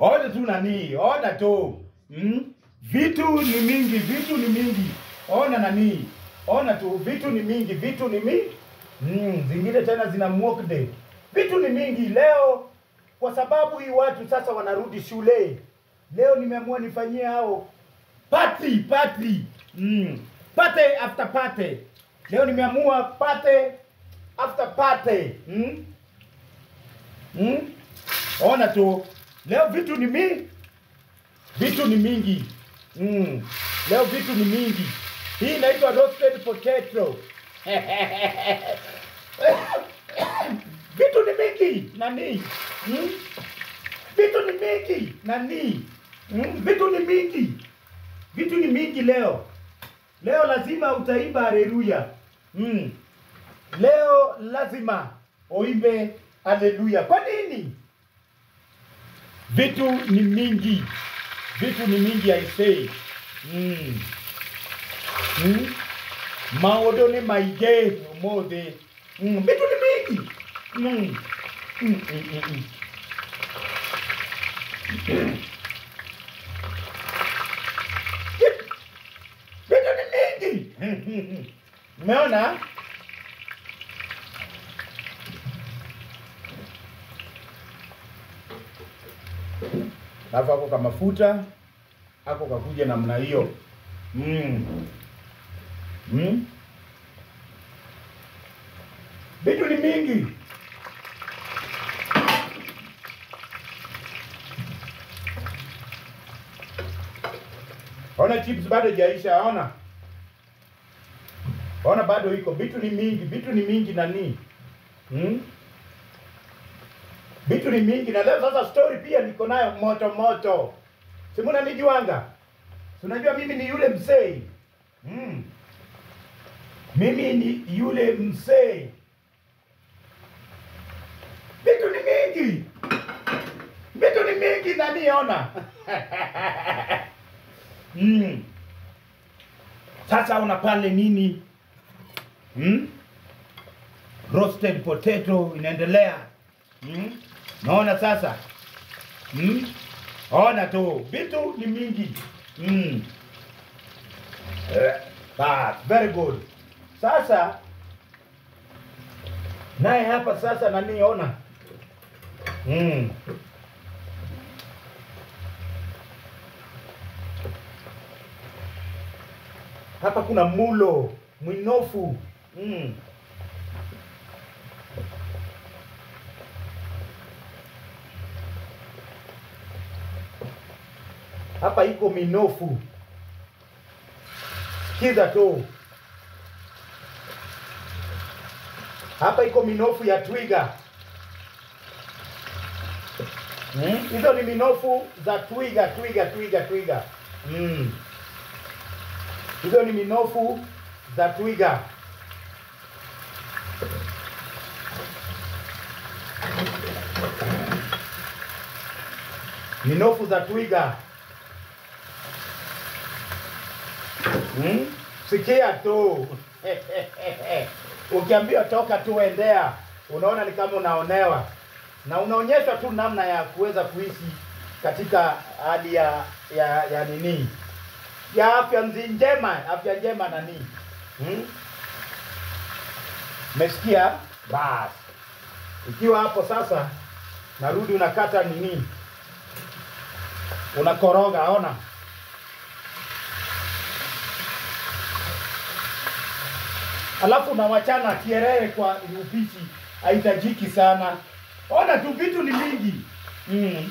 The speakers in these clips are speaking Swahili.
Ona tu nani, ona tu. Vitu ni mingi, vitu ni mingi. Ona nani. Ona tu, vitu ni mingi, vitu ni mingi. Zingine tena zina mock day. Vitu ni mingi leo kwa sababu hii watu sasa wanarudi shule. Leo nimeamua nifanyie hao party. Party after party. Leo nimeamua party after party. Ona tu. Leo vitu ni mingi. Vitu ni mingi. Leo vitu ni mingi. Hii inaitwa roasted potato. Vitu ni mingi. Nani? Vitu ni mingi. Nani? Vitu ni mingi. Vitu ni mingi leo. Leo lazima utaimba haleluya. Leo lazima uimbe haleluya. Kwa nini? Vitu ni mingi. Vitu ni mingi I say. Maodo ni maige umode. Vitu ni mingi. Vitu ni mingi. Umeona? Alafu ako kama mafuta ako kakuja namna hiyo. Vitu ni mingi. Ona chips bado jaisha, ona. Ona bado iko. Vitu ni mingi, vitu ni mingi nani? Vitu ni mingi na leo sasa story pia niko nayo moto moto. Si mnanijuanga? Unajua mimi ni yule mzee. Mimi ni yule mzee. Vitu ni mingi. Vitu ni mingi nani ona? Sasa una pale nini? Roasted potato inaendelea. Naona sasa. Ona tu, vitu ni mingi. Very good. Sasa naye hapa sasa nani ona? Hapa kuna mulo, mwinofu. Hapa iko minofu. Sikiza tu. Hapa iko minofu ya twiga. Hizo ni minofu za twiga. Hizo ni minofu za twiga. Minofu za twiga. Sikia tu. Ukiambiwa toka tu endea, unaona ni kama unaonewa. Na unaonyesha tu namna ya kuweza kuishi katika hali ya nini? Ya afya njema nani? Mesikia? Bas. Ikiwa hapo sasa narudi unakata nini? Unakoroga, ona. Alafu unawachana kierere kwa upishi haitajiki sana. Ona tu vitu ni mingi.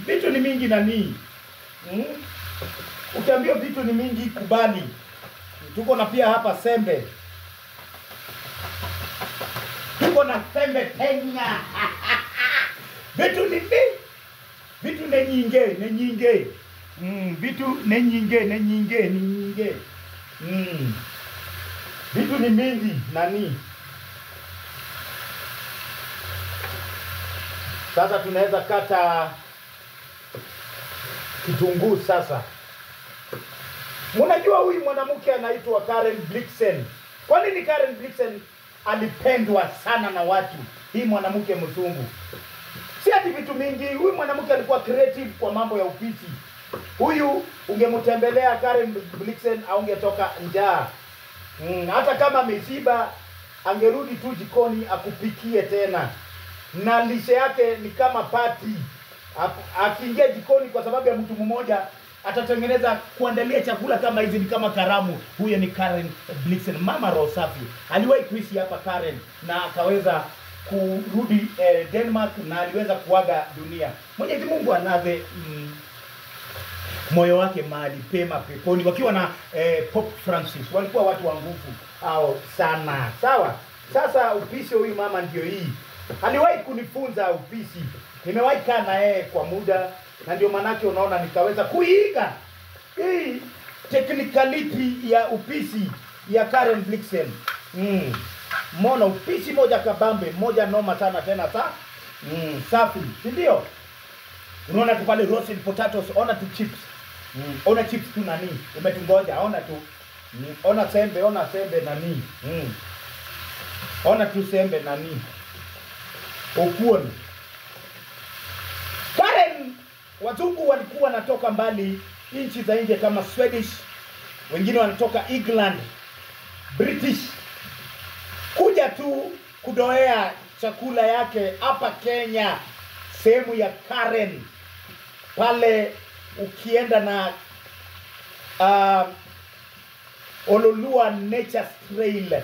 Vitu ni mingi nani? Ukiambia vitu ni mingi kubali. Tuko na pia hapa sembe. Tuko na sembe tenya. Vitu ni mingi. Vitu ni nyinge. Vitu ni nyinge. Vitu ni mingi nani? Sasa tunaweza kata kitunguu sasa. Mnajua huyu mwanamke anaitwa Karen Blixen. Kwa nini Karen Blixen alipendwa sana na watu? Hii mwanamke mzungu. Si ati vitu mingi. Huyu mwanamke alikuwa creative kwa mambo ya upishi. Huyu ungemtembelea Karen Blixen au ungetoka njaa. Hata kama ameshiba angerudi tu jikoni akupikie tena. Na lishe yake ni kama party. Akiingia jikoni kwa sababu ya mtu mmoja atatengeneza kuandalia chakula kama hizi ni kama karamu. Huyo ni Karen Blixen, mama roho safi. Aliwahi kuishi hapa Karen na akaweza kurudi Denmark na aliweza kuaga dunia. Mwenyezi Mungu anaze moyo wake mahali pema peponi. Wakiwa na Pope Francis walikuwa watu wa nguvu au sana. Sawa. Sasa upishi huyu mama ndio hii. Aliwahi kunifunza upishi. Nimewahi kaa na yeye kwa muda na ndio manake unaona nikaweza kuiga hii technicality ya upishi ya Karen Blixen. Mbona upishi moja kabambe, moja noma sana tena safi, ndio? Unaona tu pale roasted potatoes, ona tu chips. Ona chips tu nani, umetungoja, ona tu. Ona sembe nani. Ona tu sembe nani. Okuon. Karen, wazungu walikuwa wanatoka mbali nchi za nje kama Swedish, wengine wanatoka England, British, kuja tu kudoea chakula yake hapa Kenya, sehemu ya Karen. Pale ukienda na Ololua Nature Trail,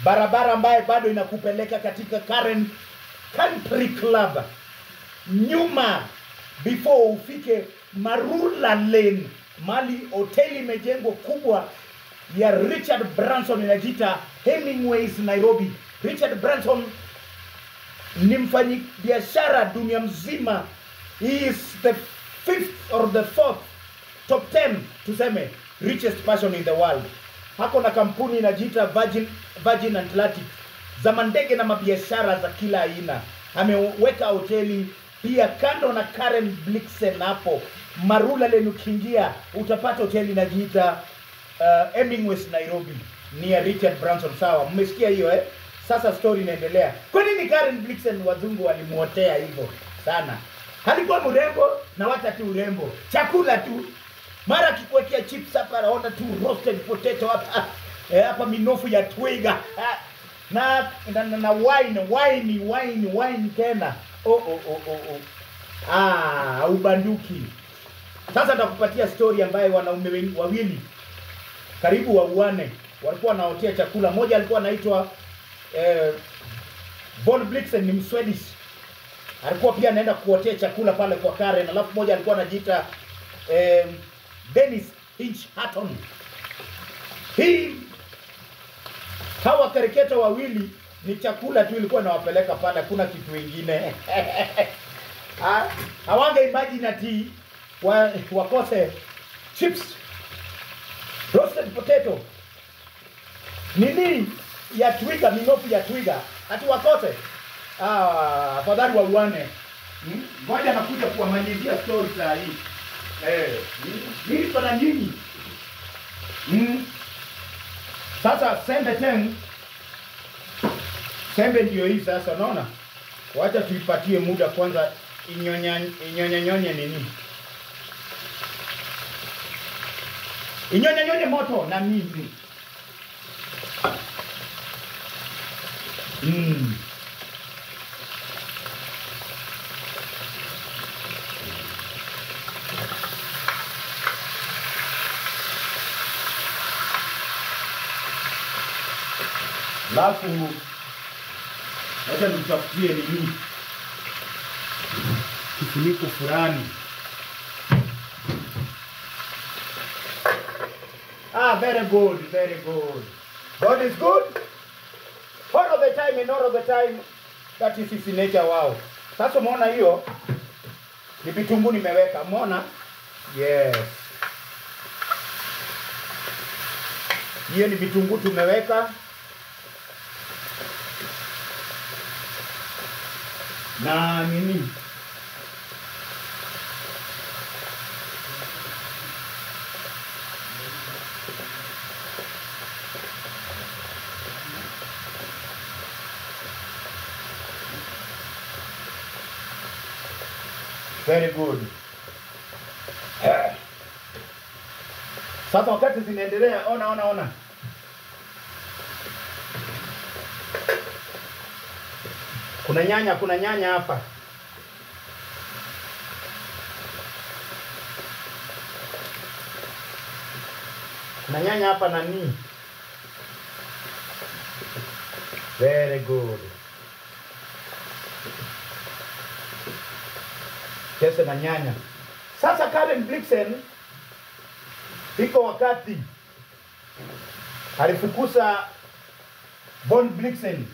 barabara ambayo bado inakupeleka katika Karen Country Club. Nyuma before ufike Marula Lane, mali hoteli imejengwa kubwa ya Richard Branson inajiita Hemingways Nairobi. Richard Branson ni mfanyi biashara dunia mzima. He is the 5th or the 4th top 10 tuseme richest person in the world. Hako na kampuni inajiita Virgin Atlantic za mandege na mabiashara za kila aina. Ameweka hoteli pia kando na Karen Blixen hapo. Marula Lane ukiingia utapata hoteli inajiita Hemingways Nairobi ni ya Richard Branson. Sawa, mmesikia hiyo Sasa story inaendelea. Kwa nini Karen Blixen wazungu walimuotea hivyo sana? Alikuwa mrembo na wata tu urembo. Chakula tu. Mara kikuwekea chips hapa naona tu roasted potato hapa. Hapa minofu ya twiga. Na wine tena. Ubanduki. Sasa nitakupatia story ambayo wanaume wawili karibu wauane walikuwa wanaotea chakula. Mmoja alikuwa anaitwa Von Blixen, ni Mswedish. Alikuwa pia anaenda kuotea chakula pale kwa Karen. Alafu mmoja alikuwa anajiita Dennis Hinch Hatton. Hawa kariketa wawili ni chakula tu ilikuwa inawapeleka pale, kuna kitu kingine. Hawange imagine ati wakose chips, roasted potato, nini ya twiga, minofu ya twiga, ati wakose. Afadhali wauane. Ngoja nakuja kuwamalizia story saa hii. Hii kuna nyingi. Sasa sembe ndio hii sasa, unaona? Wacha tuipatie muda kwanza inyonye nini? Inyonye moto na mizi. Alafu acha nitafutie nini kifuniko fulani. Very good, very good. God is good all of the time and all of the time. That is his nature. Wow. Sasa umeona hiyo ni vitunguu nimeweka, umeona? Yes. Hiyo ni vitunguu tumeweka. Na nini? Very good. Sasa wakati zinaendelea, ona. Kuna nyanya hapa. Kuna nyanya hapa nani? Very good. Kese na nyanya. Sasa Karen Blixen iko wakati alifukuza Von Blixen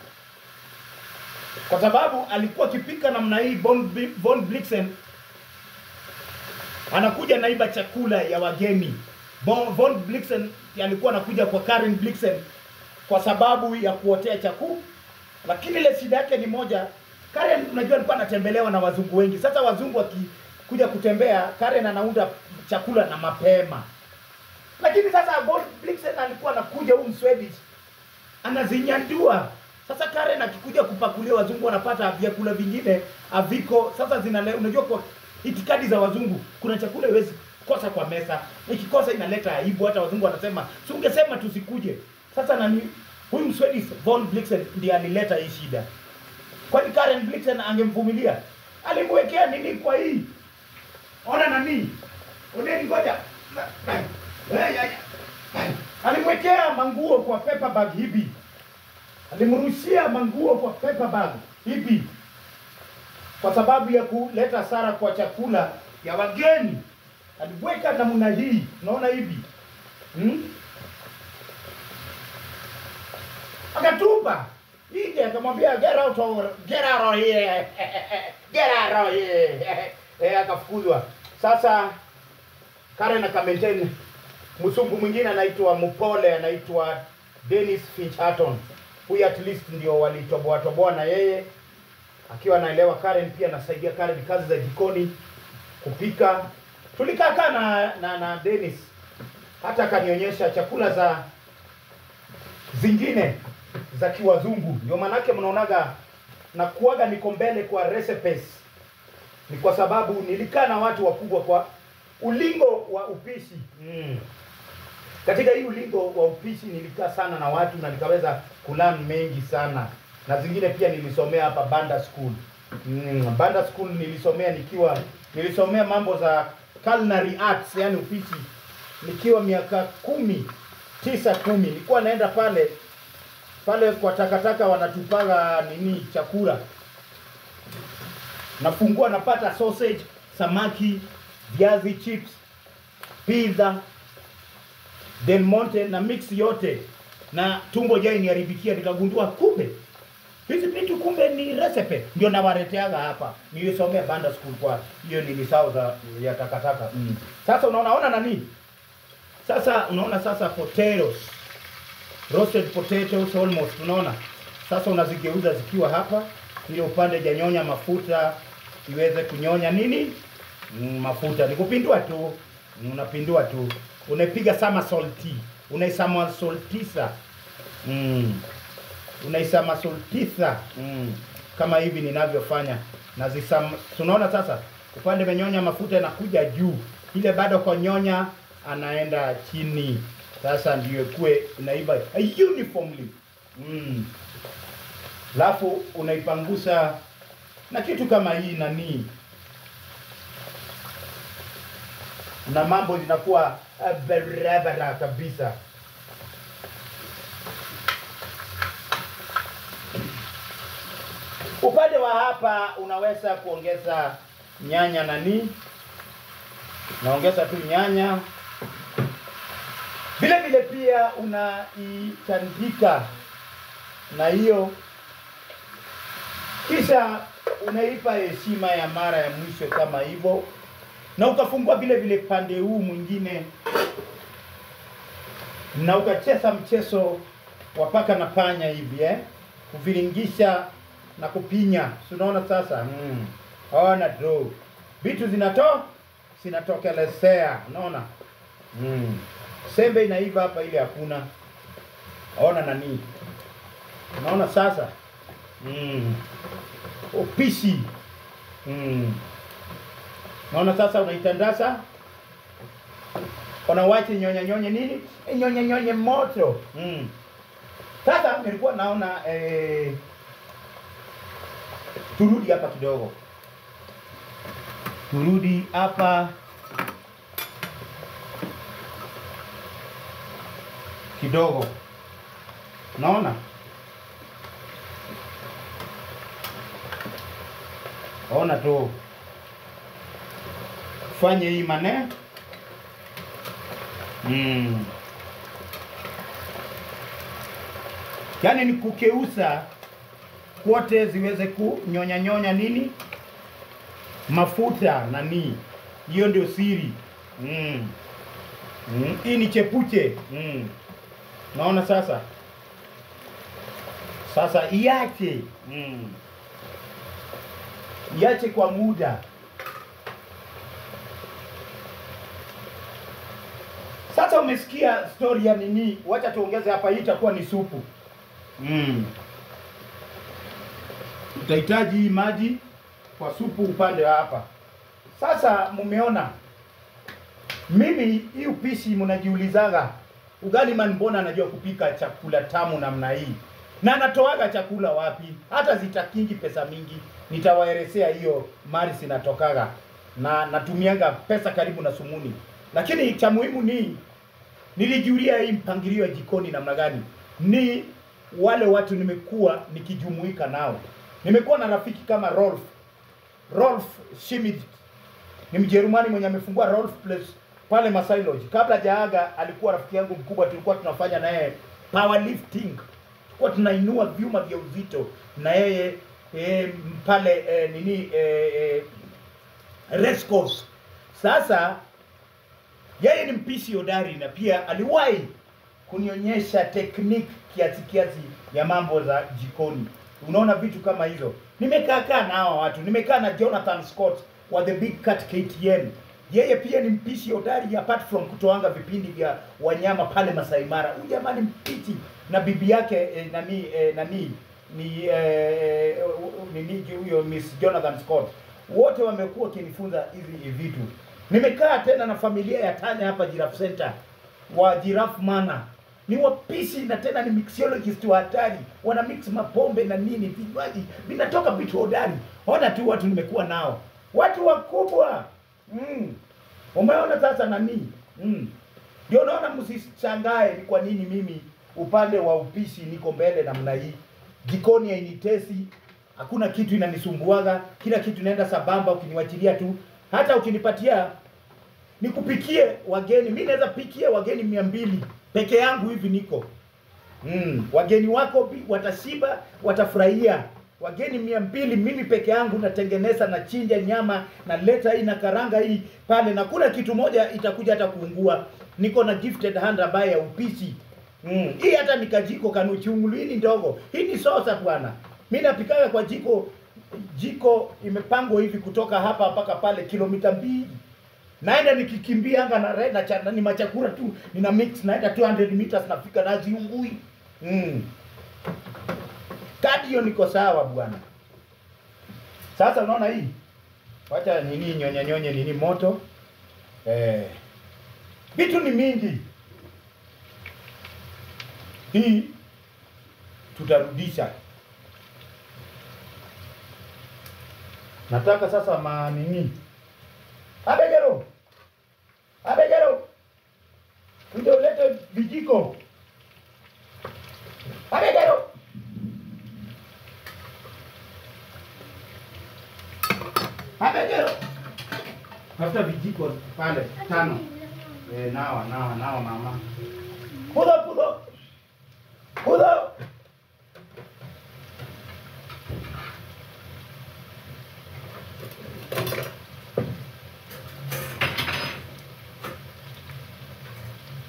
kwa sababu alikuwa akipika namna hii. Von Blixen anakuja naiba chakula ya wageni. Von Blixen alikuwa anakuja kwa Karen Blixen kwa sababu ya kuotea chakula, lakini ile shida yake ni moja. Karen, unajua, alikuwa anatembelewa na wazungu wengi. Sasa wazungu wakikuja kutembea, Karen anaunda chakula na mapema. Lakini sasa Von Blixen alikuwa anakuja, huyu Swedish anazinyandua. Sasa Karen akikuja kupakulia, wazungu wanapata vyakula vingine haviko. Sasa unajua kwa itikadi za wazungu kuna chakula iwezi kosa kwa meza. Ikikosa inaleta aibu, hata wazungu wanasema, "Si ungesema tusikuje." Sasa nani huyu Swedish Von Blixen ndiye alileta hii shida. Kwani Karen Blixen angemvumilia? Alimwekea nini kwa hii? Ona nani? Oneni ngoja. Alimwekea manguo kwa paper bag hivi. Alimrushia manguo kwa paper bag hivi. Kwa sababu ya kuleta hasara kwa chakula ya wageni. Aliweka namna hii. Unaona hivi? Akatupa. Hii akamwambia get out of here. Get out of here. Akafukuzwa. Sasa Karen akamaintain. Msungu mwingine anaitwa Mupole, anaitwa Dennis Finch-Hatton. Huyu at least ndio walitoboa na yeye. Akiwa anaelewa Karen, pia anasaidia Karen kazi za jikoni, kupika. Tulikaa na Dennis. Hata akanionyesha chakula za zingine za kiwazungu. Ndio manake mnaonaga na kuaga niko mbele kwa recipes. Ni kwa sababu nilikaa na watu wakubwa kwa ulingo wa upishi. Katika hii ulingo wa upishi nilikaa sana na watu na nikaweza kulearn mengi sana. Na zingine pia nilisomea hapa Banda School. Banda School nilisomea mambo za culinary arts, yani upishi. Nikiwa miaka 9-10 nilikuwa naenda pale kwa takataka wanatupaga chakula. Nafungua napata sausage, samaki, viazi chips, pizza, Del Monte na mix yote, na tumbo jai niharibikia. Nikagundua kumbe hizi vitu kumbe ni recipe. Ndio nawaleteaga hapa. Nilisomea Banda School kwa hiyo nilisahau ya takataka. Sasa unaona nani? Sasa unaona sasa potatoes. Roasted potatoes almost, unaona? Sasa unazigeuza zikiwa hapa ili upande janyonya mafuta iweze kunyonya mafuta. Nikupindua tu. Unapindua tu. Unapiga somersaulti. Unaisomersaultisa. Unaisomersaultisa. Kama hivi ninavyofanya. Tunaona sasa upande menyonya mafuta inakuja juu. Ile bado kwa nyonya anaenda chini. Sasa ndio kue inaiva uniformly. Alafu unaipangusa na kitu kama hii na mambo zinakuwa barabara kabisa. Upande wa hapa unaweza kuongeza nyanya naongeza tu nyanya. Vile pia unaitandika na hiyo, kisha unaipa heshima ya mara ya mwisho kama hivyo, na ukafungua vile pande huu mwingine, na ukacheza mchezo wa paka na panya hivi kuviringisha na kupinya. Unaona sasa? Ona do. Vitu zinatokelezea, unaona? Sembe inaiva hapa ile hakuna. Ona unaona sasa? Upishi. Naona sasa unaitandaza. Unawacha nyonya nini? Nyonya moto. Sasa nilikuwa naona turudi hapa kidogo. Turudi hapa kidogo. Naona? Ona tu. Fanye hii maneno. Yaani ni kukeusa kote ziweze kunyonya nini? Mafuta nani. Hiyo ndio siri. Hii ni chepuche. Naona sasa. Sasa iache. Iache kwa muda. Sasa umesikia story ya nini? Wacha tuongeze hapa, hii itakuwa ni supu. Utahitaji maji kwa supu upande hapa. Sasa mumeona mimi hii upishi mnajiulizaga ugali man mbona anajua kupika chakula tamu namna hii? Na anatoaga chakula wapi? Hata zitakingi pesa mingi. Nitawaelezea hiyo mali sinatokaga. Na natumianga pesa karibu na sumuni. Lakini cha muhimu ni nilijulia hii mpangilio ya jikoni namna gani. Ni wale watu nimekuwa nikijumuika nao. Nimekuwa na rafiki kama Rolf Schmidt. Ni Mjerumani mwenye amefungua Rolf Place pale Masai Lodge. Kabla jaaga alikuwa rafiki yangu mkubwa, tulikuwa tunafanya naye powerlifting. Tulikuwa tunainua vyuma vya uzito na yeye pale race course. Sasa yeye ni mpishi hodari na pia aliwahi kunionyesha technique kiasi ya mambo za jikoni. Unaona vitu kama hizo. Nimekaa nao watu. Nimekaa na Jonathan Scott wa The Big Cat KTN. Yeye pia ni mpishi hodari apart from kutoanga vipindi vya wanyama pale Masai Mara. Huyu jamani mpishi na bibi yake huyo Miss Jonathan Scott. Wote wamekuwa kinifunza hizi vitu. Nimekaa tena na familia ya Tanya hapa Giraffe Center wa Giraffe Mana. Ni wapishi na tena ni mixologist wa hatari. Wana mix mapombe na nini vinywaji vinatoka vitu hodari. Ona tu watu nimekuwa nao. Watu wakubwa. Umeona sasa nani? Ndio naona msishangae ni kwa nini mimi upande wa upishi niko mbele namna hii. Jikoni hainitesi. Hakuna kitu inanisumbuaga. Kila kitu inaenda sabamba ukiniwachilia tu. Hata ukinipatia nikupikie wageni, mimi naweza pikia wageni 200 peke yangu hivi niko. Wageni wako watashiba, watafurahia. Wageni 200 mimi peke yangu natengeneza na chinja nyama na leta hii na karanga hii pale na kuna kitu moja itakuja hata kuungua. Niko na gifted hand ambaye ya upishi. Hii hata nikajiko kanuchungulu hii ndogo. Hii ni sosa bwana. Mimi napikaga kwa jiko imepangwa hivi kutoka hapa mpaka pale kilomita 2. Naenda nikikimbia anga na ni machakura tu nina mix naenda 200 meters nafika na ziungui. Kadio niko sawa bwana. Sasa unaona hii? Wacha nini nyonye nini moto. Vitu ni mingi. Hii tutarudisha. Nataka sasa nini? Abegero. Ndio lete vijiko. Abegero. Tafuta vijiko pale 5. Nawa mama. Pudo.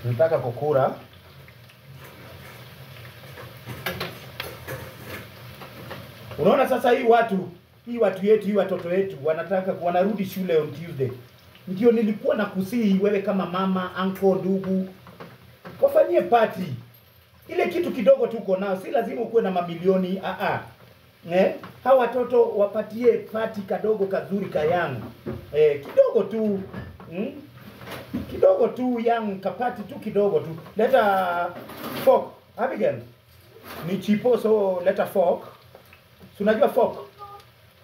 Nataka kukura. Unaona sasa hii watu yetu, hii watoto wetu wanarudi shule on Tuesday. Ndio nilikuwa nakusihi wewe kama mama, uncle, ndugu, wafanyie party. Ile kitu kidogo tu uko nao, si lazima ukuwe na mamilioni, Hawa watoto wapatie pati kadogo kazuri kayangu. Kidogo tu. Kidogo tu yang kapati tu kidogo tu. Leta fork. Abigail. Ni chipo so leta fork. Si unajua fork?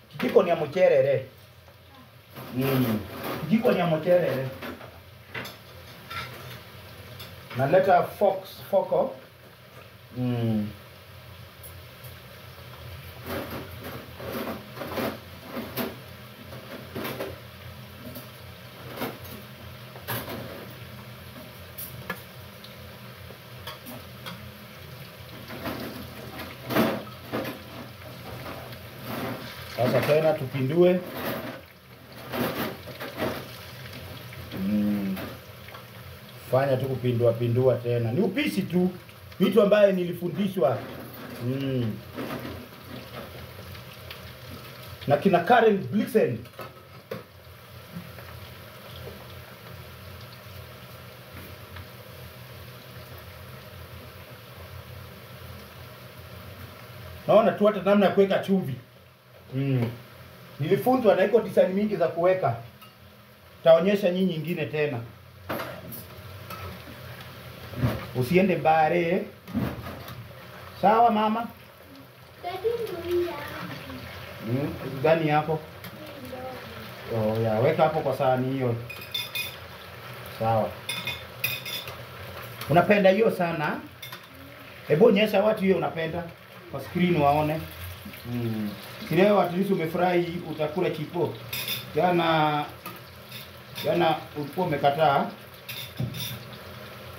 Kijiko ni ya mcherere. Kijiko ni ya mcherere. Na leta forko. Sasa tena tupindue. Fanya tu kupindua tena. Ni upishi tu. Vitu ambaye nilifundishwa. Na kina Karen Blixen. Naona tu hata namna ya kuweka chumvi. Nilifunzwa na iko design mingi za kuweka. Taonyesha nyinyi nyingine tena. Usiende bare. Sawa mama? Gani hapo? Oh ya, weka hapo kwa sahani hiyo. Sawa. Unapenda hiyo sana? Hebu onyesha watu hiyo unapenda kwa screen waone. Leo at least umefurahi utakula chipo. Jana ulikuwa umekataa.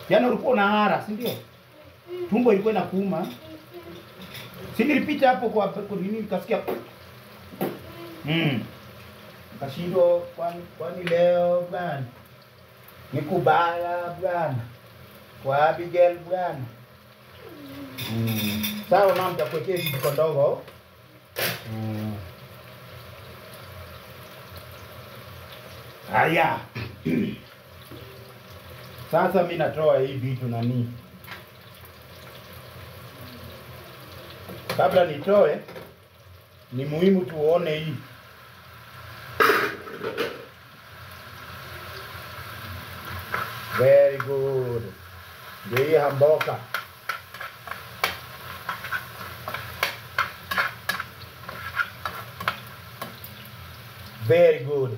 Jana ulikuwa unahara, si ndio? Tumbo ilikuwa inakuuma. Si nilipita hapo kwa nini nikasikia. Kashindo kwani leo bwana. Nikubaya bwana. Kwa Abigail bwana. Sawa mama, nitakuwekea kijiko ndogo. Haya. Sasa mimi natoa hii vitu nani. Kabla nitoe, ni muhimu tuone hii. Very good. Ndio hii hamboka. Very good.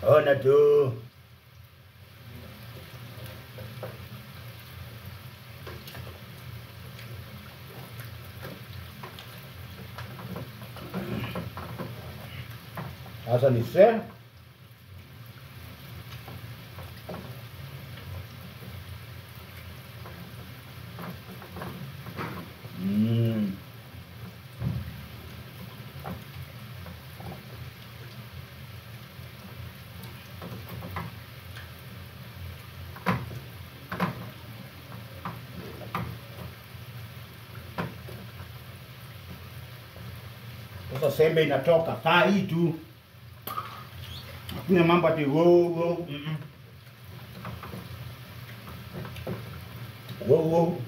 Ona tu. Sasa ni se. Sasa sembe inatoka. Kaa hii tu. Hakuna mambo ati wow. Wow.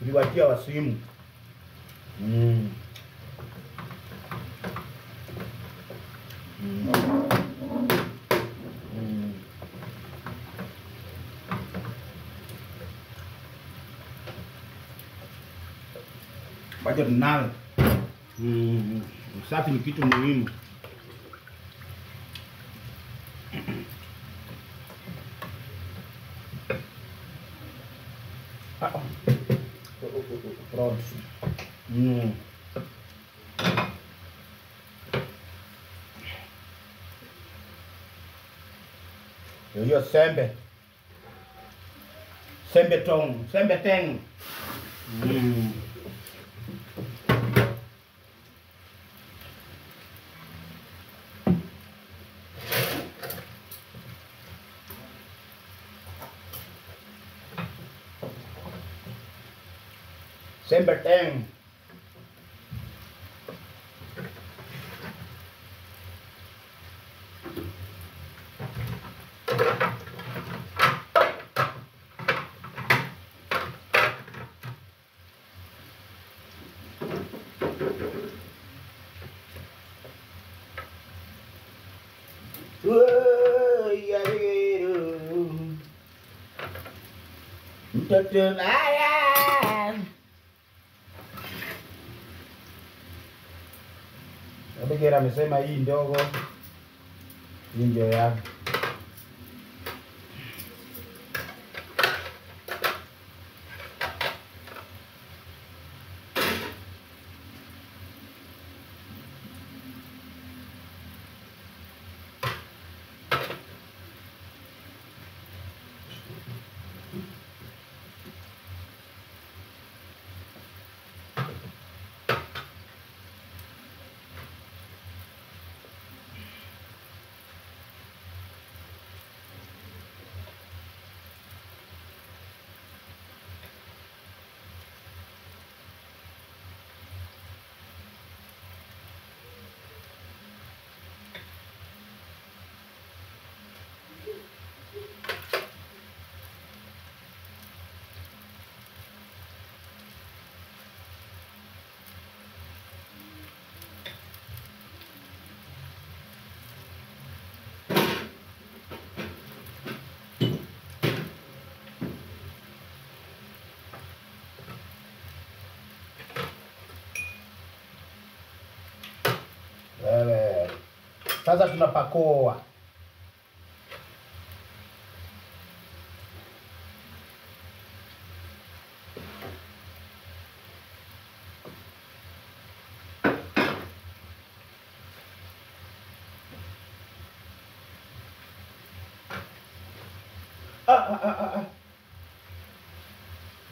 Uliwatia wasimu. Baje tunawe. Usafi ni kitu muhimu. Hiyo sembe. Sembe tong, sembe teng. Sembe teng. Mtoto naya Abigail amesema hii ndogo hii ndio ya sasa tunapakoa.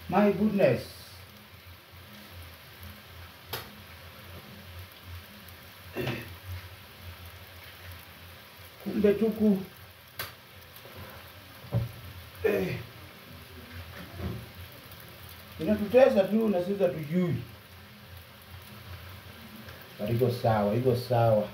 My goodness. Kumbe tuku inatutesa tu na sisi hatujui. Iko sawa, iko sawa.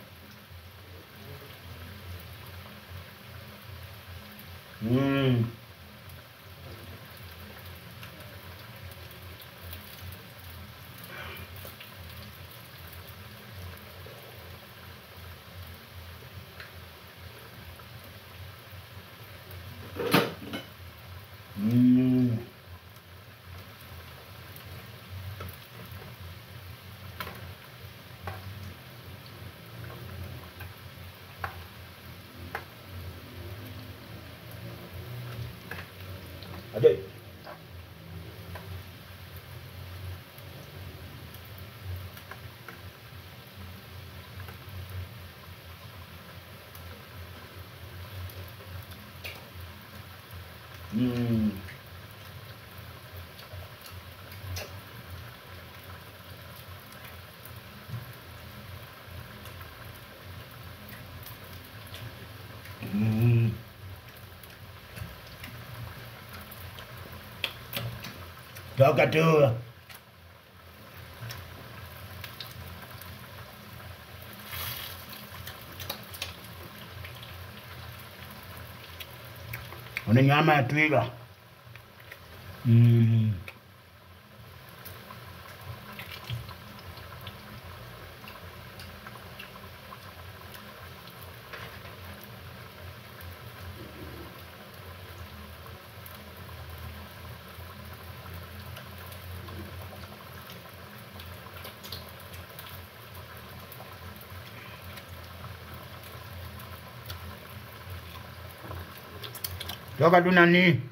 Ajay. Toka tu. Una nyama ya twiga. Toka tu nani?